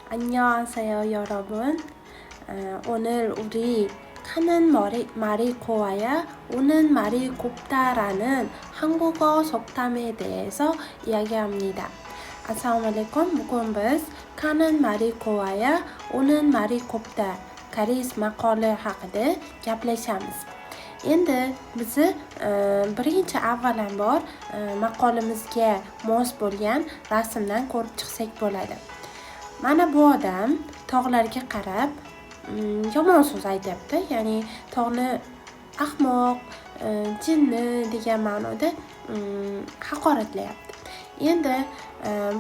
안녕하세요, 여러분. 오늘 우리 가는 말이 고와야 오는 말이 곱다라는 한국어 속담에 대해서 이야기합니다. Assalamualaikum. Bugun biz 가는 말이 고와야 오는 말이 곱다 koreys maqoli haqida gaplashamiz. Endi bizni birinchi avvalambor maqolimizga mos bo'lgan rasmdan ko'rib chiqsak bo'ladi. Mana bu odam tog'larga qarab yomon so'z aytyapti. Ya'ni tog'ni ahmoq, jinni degan ma'noda haqoratlayapti. Endi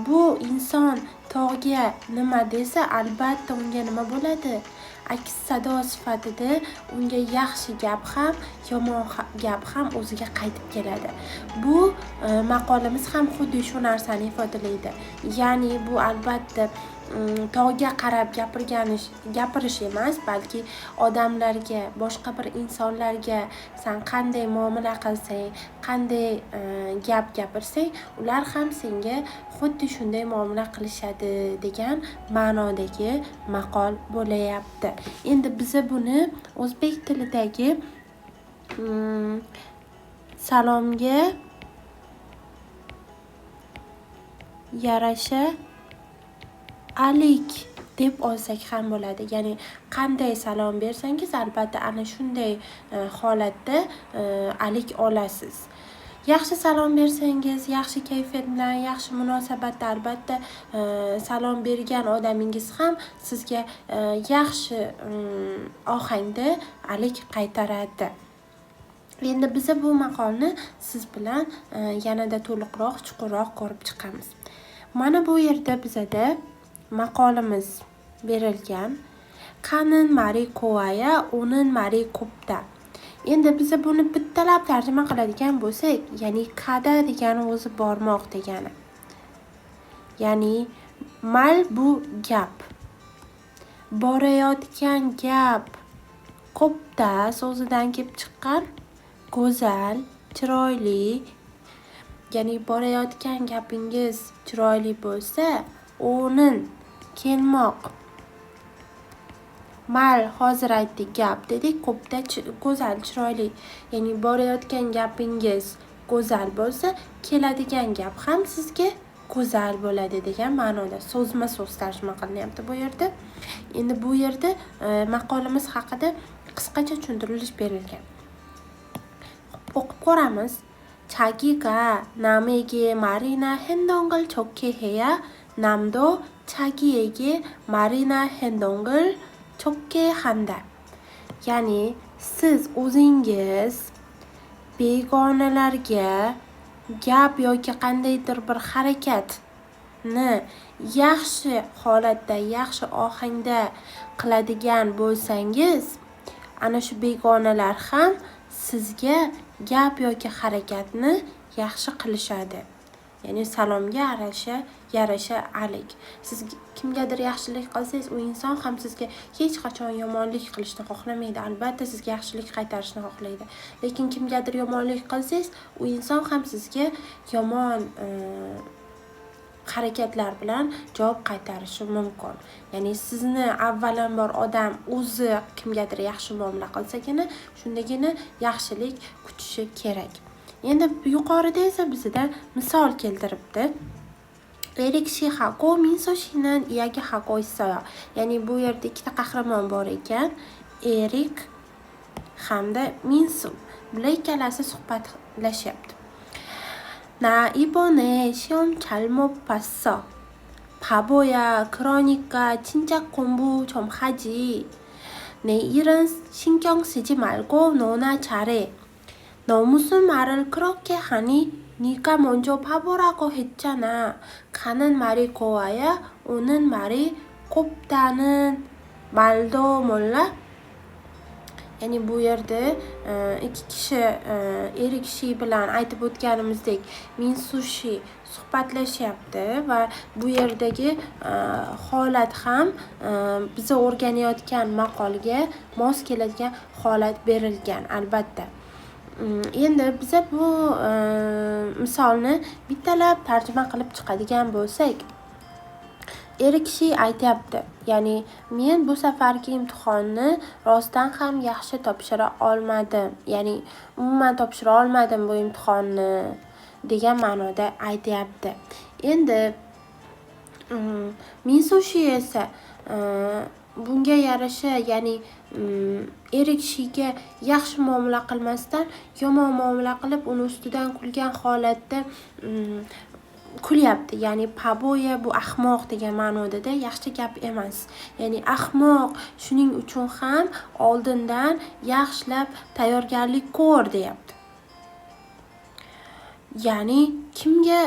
bu inson tog'ga nima desa, albatta unga nima bo'ladi? Aks sado sifatida unga yaxshi gap ham, yomon gap ham o'ziga qaytib keladi. Bu maqolamiz ham xuddi shu narsani ifodalaydi. Ya'ni bu albatta tog'ga qarab gapirish emas, balki odamlarga, boshqa bir insonlarga sen qanday muomala qilsang, qanday gap gapirsang, ular ham senga xuddi shunday muomala qilishadi degan ma'nodagi maqol bo'layapti. Endi biz buni o'zbek tilidagi salomga yarasha alik deb olsak ham bo'ladi. Ya'ni qanday salom bersangiz, albatta ana shunday holatda alik olasiz. Yaxshi salom bersangiz, yaxshi kayfiyat bilan, yaxshi munosabatda albatta salom bergan odamingiz ham sizga yaxshi ohangda alik qaytaradi. Endi biz bu maqolni siz bilan yanada to'liqroq, chuqurroq ko'rib chiqamiz. Mana bu yerda bizada maqolimiz berilgan. Qanin mari kovaya, o'nin mari kopda. Endi biz buni bittalab tarjima qiladigan bo'lsak, ya'ni qada degani o'zi bormoq degani. Ya'ni mal bu gap. Borayotgan gap. Kopda so'zidan kelib chiqqan go'zal, chiroyli. Ya'ni borayotgan gapingiz chiroyli bo'lsa, o'nin kelmoq. Mal hozir aytdik, gap dedik, ko'pda go'zal, chiroyli. Ya'ni borayotgan gapingiz go'zal bo'lsa, keladigan gap ham sizga go'zal bo'ladi degan ma'noda so'zma-so'z tarjima qilinyapti bu yerda. Endi bu yerda maqolimiz haqida qisqacha tushuntirish berilgan. O'qib ko'ramiz. 자기가 남에게 말이나 행동을 좋게 해야 남도 자기에게 말이나 행동을 좋게 한다. Ya'ni siz o'zingiz begonalarga gap yoki qandaydir bir harakatni yaxshi holatda, yaxshi ohangda qiladigan bo'lsangiz, ana shu begonalar ham sizga gap yoki harakatni yaxshi qilishadi. Ya'ni salomga yarasha alik. Siz kimgadir yaxshilik qilsangiz, u inson ham sizga hech qachon yomonlik qilishni xohlamaydi. Albatta sizga yaxshilik qaytarishni xohlaydi. Lekin kimgadir yomonlik qilsangiz, u inson ham sizga yomon harakatlar bilan javob qaytarishi mumkin. Ya'ni sizni avvalambor odam o'zi kimgadir yaxshi muomala qilsagina, shundagina yaxshilik kutishi kerak. Endi yuqorida esa bizda misol keltiribdi. Erik Shihako Minsoshinan iyagi haqo issoya. Ya'ni bu yerda ikkita qahramon bor ekan. Erik hamda Minsu. Bular ikkalasi suhbatlashyapti. 나 이번에 시험 잘못 봤어. 바보야. 그러니까 진짜 공부 좀 하지. 내 일은 신경 쓰지 말고 너나 잘해. 너 무슨 말을 그렇게 하니? 네가 먼저 바보라고 했잖아. 가는 말이 고와야 오는 말이 곱다는 말도 몰라? Ya'ni bu yerda ikki kishi Erik Shi bilan aytib o'tganimizdek Minsushi suhbatlashyapti va bu yerdagi holat ham biz o'rganayotgan maqolga mos keladigan holat berilgan, albatta. Endi biz bu misolni bittalab tarjima qilib chiqadigan bo'lsak, er kishi aytyapti, ya'ni men bu safargi imtihonni rostdan ham yaxshi topshira olmadim, ya'ni umuman topshira olmadim bu imtihonni degan ma'noda aytyapti. Endi Minsushi esa bunga yarasha, ya'ni er kishiga yaxshi muomala qilmasdan yomon muomala qilib uni ustidan kulgan holatda kulyapti. Ya'ni Paboya bu ahmoq degan ma'noda yaxshi gap emas. Ya'ni ahmoq, shuning uchun ham oldindan yaxshilab tayyorgarlik ko'r deyapti. Ya'ni kimga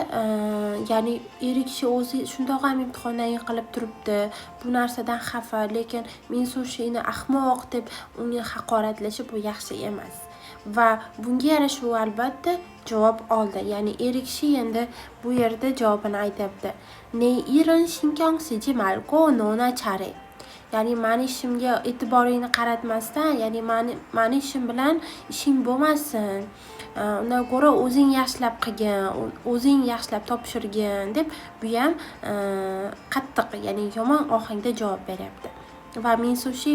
ya'ni er kishi o'zi shundoq ham imtihondan yiqilib turibdi, bu narsadan xafa, lekin Minsushini ahmoq deb uni haqoratlashi bu yaxshi emas. Va bunga yarasha u albatta javob oldi. Ya'ni er kishi endi bu yerda javobini aytyapti. Ne irin shinkong siji malko nona chare. Ya'ni mani ishimga e'tiboringni qaratmasdan, ya'ni mani ishim bilan ishing bo'lmasin. Undan ko'ra o'zing yaxshilab qilgin, o'zing yaxshilab topshirgin deb bu ham qattiq, ya'ni yomon ohangda javob beryapti. Va Minsushi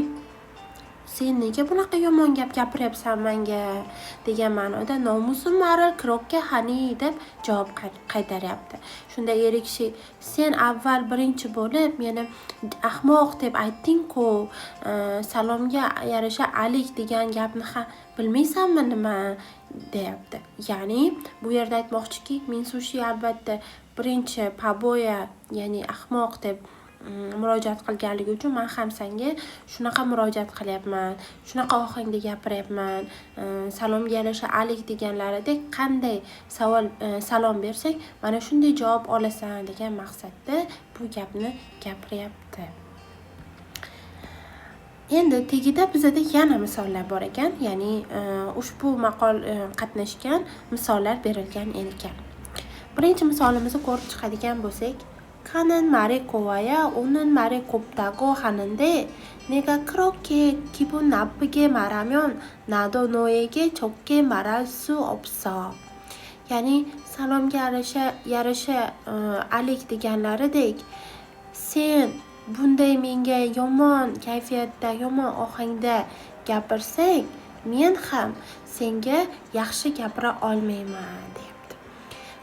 sen nega bunaqa yomon gap gapiryapsan menga degan ma'noda nomusim maril krokka hani deb javob qaytaryapti. Shunda er kishi sen avval birinchi bo'lib meni ahmoq deb aytding-ku, salomga yarasha alik degan gapni ham bilmaysanmi nima deyapti. Ya'ni bu yerda aytmoqchiki, Minsushi albatta birinchi Paboya, ya'ni ahmoq deb murojaat qilganligi uchun men ham senga shunaqa murojaat qilyapman, shunaqa ohangda gapiryapman. Salomga yarasha alik deganlaridek qanday salom bersang, mana shunday javob olasan degan maqsadda bu gapni gapiryapti. Endi tegida bizada yana misollar bor ekan, ya'ni ushbu maqol qatnashgan misollar berilgan ekan. Birinchi misolimizni ko'rib chiqadigan bo'lsak, Ka는 말이 고와야 오는 말이 곱다고 하는데 내가 그렇게 기분 나쁘게 말하면 나도 너에게 좋게 말할 수 없어. Ya'ni salomga yarasha alik deganlaridek, sen bunday menga yomon kayfiyatda, yomon ohangda gapirsang, men ham senga yaxshi gapira olmayman deyapti.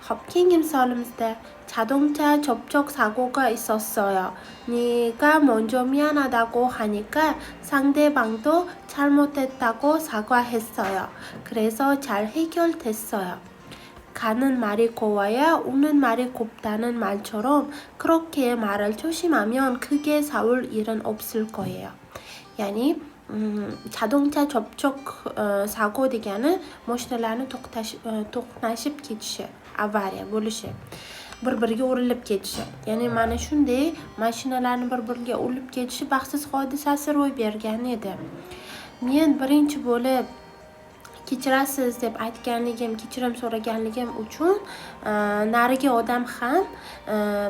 Xo'p, keyingi misolimizda 자동차 접촉 사고가 있었어요. 네가 먼저 미안하다고 하니까 상대방도 잘못했다고 사과했어요. 그래서 잘 해결됐어요. 가는 말이 고와야 오는 말이 곱다는 말처럼 그렇게 말을 조심하면 크게 싸울 일은 없을 거예요. ya'ni 자동차 접촉 sago degani mashinalarni to'qnashib ketishi, avariya bo'lishi, bir-biriga urilib ketishi. Ya'ni mana shunday mashinalarni bir-biriga urilib ketishi baxtsiz hodisasi ro'y bergan edi. Men birinchi bo'lib kechirasiz deb aytganligim, kechirim so'raganligim uchun narigi odam ham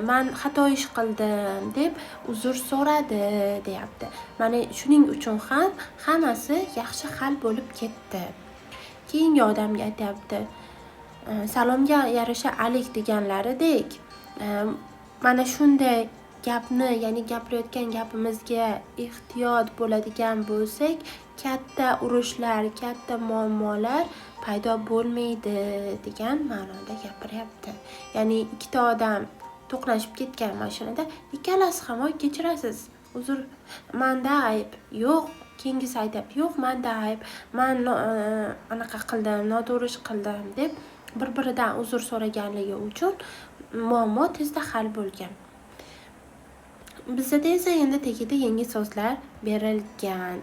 men xato ish qildim deb uzr so'radi deyapti. Mana shuning uchun ham hammasi yaxshi hal bo'lib ketdi. Keyingi odamga aytayapti. Salomga yarasha alik deganlaridek, mana shunday gapni, ya'ni gapirayotgan gapimizga ehtiyot bo'ladigan bo'lsak, katta urushlar, katta muammolar paydo bo'lmaydi degan ma'noda gapiryapti. Ya'ni ikkita odam to'qnashib ketgan mashinada ikkalasi ham kechirasiz, uzr, menda ayb yo'q. Keyingisi aytayapti, yo'q, menda ayb, men anaqa qildim, noto'g'ri ish qildim deb bir-biridan uzr so'raganligi uchun muammo tezda hal bo'lgan. Bizda esa endi tegida yangi so'zlar berilgan.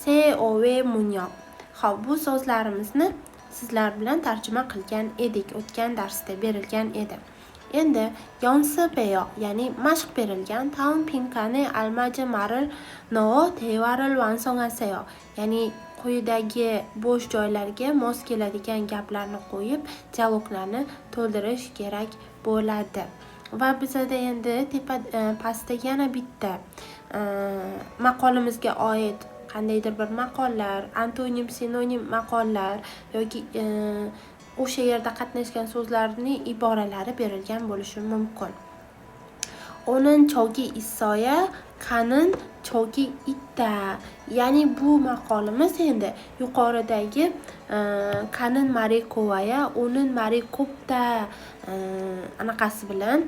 Se ove munyoq. Xo'p, bu so'zlarimizni sizlar bilan tarjima qilgan edik, o'tgan darsda berilgan edi. Endi 연습해요, ya'ni mashq berilgan. 다음 빈칸에 알맞은 말을 넣어 대화를 완성하세요. Ya'ni quyidagi bo'sh joylarga mos keladigan gaplarni qo'yib, dialoglarni to'ldirish kerak bo'ladi. Va bizda endi pastda yana bitta maqolimizga oid qandaydir bir maqollar, antonim, sinonim maqollar yoki o'sha yerda qatnashgan so'zlarning iboralari berilgan bo'lishi mumkin. O'nin chogi issoya, qanin chogi itta. Ya'ni bu maqolimiz endi yuqoridagi qanin mari kovaya, o'nin mari ko'pda anaqasi bilan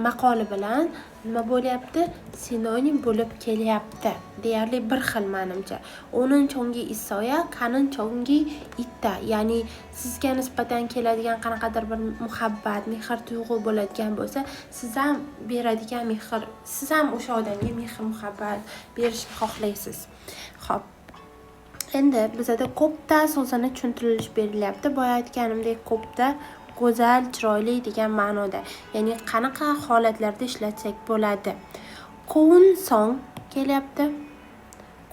maqoli bilan nima bo'lyapti? Sinonim bo'lib kelyapti. Deyarli bir xil menimcha. O'nin chongi issoya, qanin chongi itta. Ya'ni sizga nisbatan keladigan qanaqadir bir muhabbat, mehr tuyg'u bo'ladigan bo'lsa, siz ham beradigan mehr, siz ham o'sha odamga mehr muhabbat berishni xohlaysiz. Xo'p. Endi bizada ko'pda so'zini tushuntirilish berilyapti. Boya aytganimdek, ko'pda go'zal, chiroyli degan ma'noda. Ya'ni qanaqa holatlarda ishlatsak bo'ladi. Qo'un song kelyapti.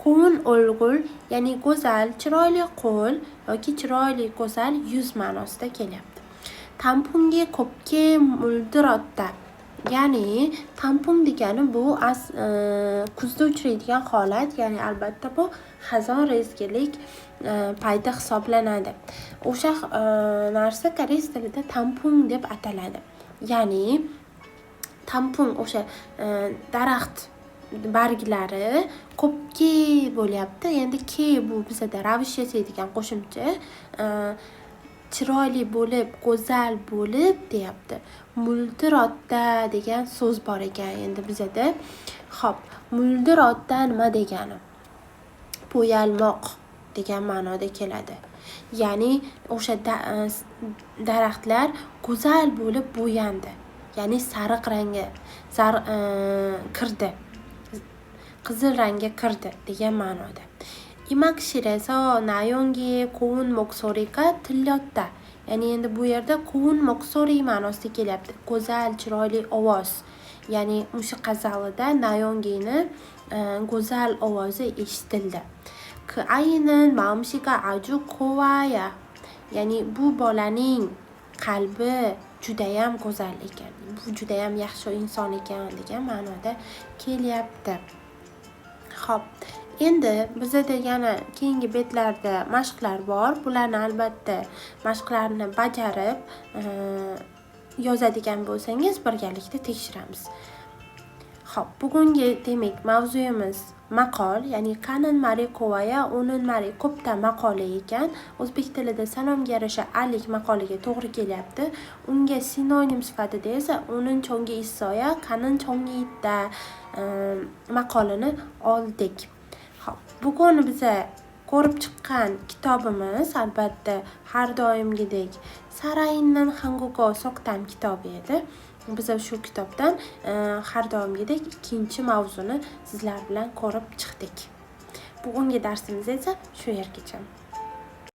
Qo'un o'lg'ul, ya'ni go'zal, chiroyli qo'l yoki chiroyli go'zal yuz ma'nosida kelyapti. Tampunga ko'pga muldirotda. Ya'ni tampun degani bu kuzda uchraydigan holat, ya'ni albatta bu xazon rezgilik payti hisoblanadi. O'sha narsa koreys tilida tampun deb ataladi. Ya'ni tampun o'sha daraxt barglari ko'pga bo'lyapti. Endi ke bu bizada ravish yasaydigan qo'shimcha. Chiroyli bo'lib, go'zal bo'lib deyapti. Muldirotda degan so'z bor ekan endi bizada. Xo'p, muldirotda nima degani? Bo'yalmoq degan ma'noda keladi. Ya'ni o'sha daraxtlar go'zal bo'lib bo'yandi. Ya'ni sariq rangga kirdi. Qizil rangga kirdi degan ma'noda. Imak shiresa nayongi qo'un moqsorika tillotta. Ya'ni endi bu yerda qo'un moqsori ma'nosida kelyapti. Go'zal, chiroyli ovoz. Ya'ni musiqa zalida nayongini go'zal ovozi eshitildi. Aynan mamshika aju kovaya. Ya'ni bu bolaning qalbi judayam go'zal ekan. Bu judayam yaxshi inson ekan degan ma'noda kelyapti. Xo'p. Endi bizada yana keyingi betlarda mashqlar bor. Bularni albatta mashqlarni bajarib yozadigan bo'lsangiz birgalikda tekshiramiz. Xo'p, bugungi demak mavzuyimiz maqol, ya'ni qanin mari kovaya, o'nin mari ko'pda maqoli ekan. O'zbek tilida salomga yarasha alik maqoliga to'g'ri kelyapti. Unga sinonim sifatida esa o'nin chongi issoya, qanin chongi itta maqolini oldik. Xo'p, bugun biza ko'rib chiqqan kitobimiz albatta har doimgidek Sarayindan Hangugo Soktam kitobi edi. Biz shu kitobdan har doimgidek ikkinchi mavzuni sizlar bilan ko'rib chiqdik. Bugungi darsimiz esa shu yergacha.